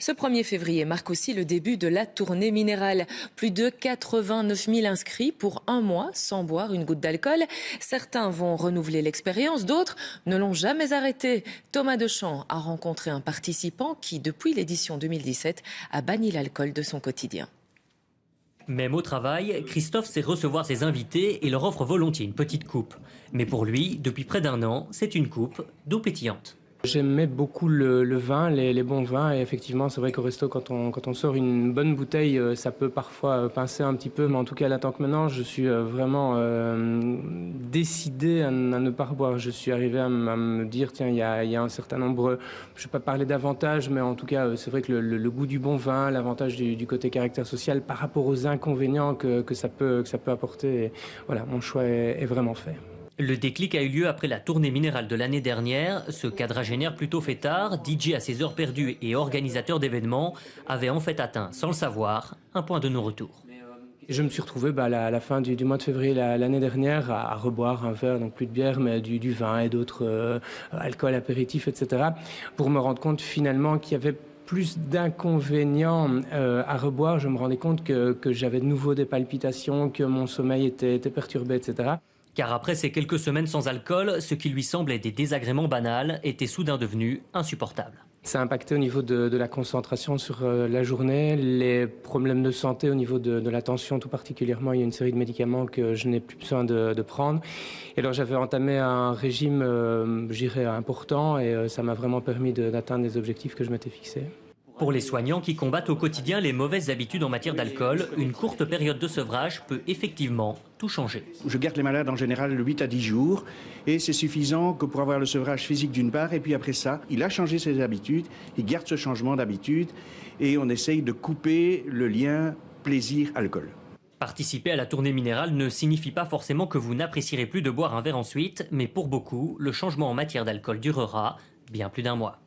Ce 1er février marque aussi le début de la tournée minérale. Plus de 89 000 inscrits pour un mois sans boire une goutte d'alcool. Certains vont renouveler l'expérience, d'autres ne l'ont jamais arrêté. Thomas Dechamps a rencontré un participant qui, depuis l'édition 2017, a banni l'alcool de son quotidien. Même au travail, Christophe sait recevoir ses invités et leur offre volontiers une petite coupe. Mais pour lui, depuis près d'un an, c'est une coupe d'eau pétillante. J'aimais beaucoup le vin, les bons vins, et effectivement c'est vrai qu'au resto quand on sort une bonne bouteille, ça peut parfois pincer un petit peu, mais en tout cas là tant que maintenant je suis vraiment décidé à ne pas reboire. Je suis arrivé à me dire tiens il y a un certain nombre, je ne vais pas parler d'avantages, mais en tout cas c'est vrai que le goût du bon vin, l'avantage du côté caractère social par rapport aux inconvénients que ça peut apporter, et voilà, mon choix est vraiment fait. Le déclic a eu lieu après la tournée minérale de l'année dernière. Ce quadragénaire plutôt fêtard, DJ à ses heures perdues et organisateur d'événements, avait en fait atteint, sans le savoir, un point de non-retour. Je me suis retrouvé à la fin du mois de février l'année dernière à reboire un verre, donc plus de bière, mais du vin et d'autres alcools, apéritifs, etc. pour me rendre compte finalement qu'il y avait plus d'inconvénients à reboire. Je me rendais compte que j'avais de nouveau des palpitations, que mon sommeil était perturbé, etc. Car après ces quelques semaines sans alcool, ce qui lui semblait des désagréments banals était soudain devenu insupportable. Ça a impacté au niveau de la concentration sur la journée, les problèmes de santé au niveau de la tension tout particulièrement. Il y a une série de médicaments que je n'ai plus besoin de prendre. Et alors j'avais entamé un régime, je dirais, important, et ça m'a vraiment permis d'atteindre les objectifs que je m'étais fixés. Pour les soignants qui combattent au quotidien les mauvaises habitudes en matière d'alcool, une courte période de sevrage peut effectivement tout changer. Je garde les malades en général 8 à 10 jours et c'est suffisant que pour avoir le sevrage physique d'une part, et puis après ça, il a changé ses habitudes, il garde ce changement d'habitude et on essaye de couper le lien plaisir-alcool. Participer à la tournée minérale ne signifie pas forcément que vous n'apprécierez plus de boire un verre ensuite, mais pour beaucoup, le changement en matière d'alcool durera bien plus d'un mois.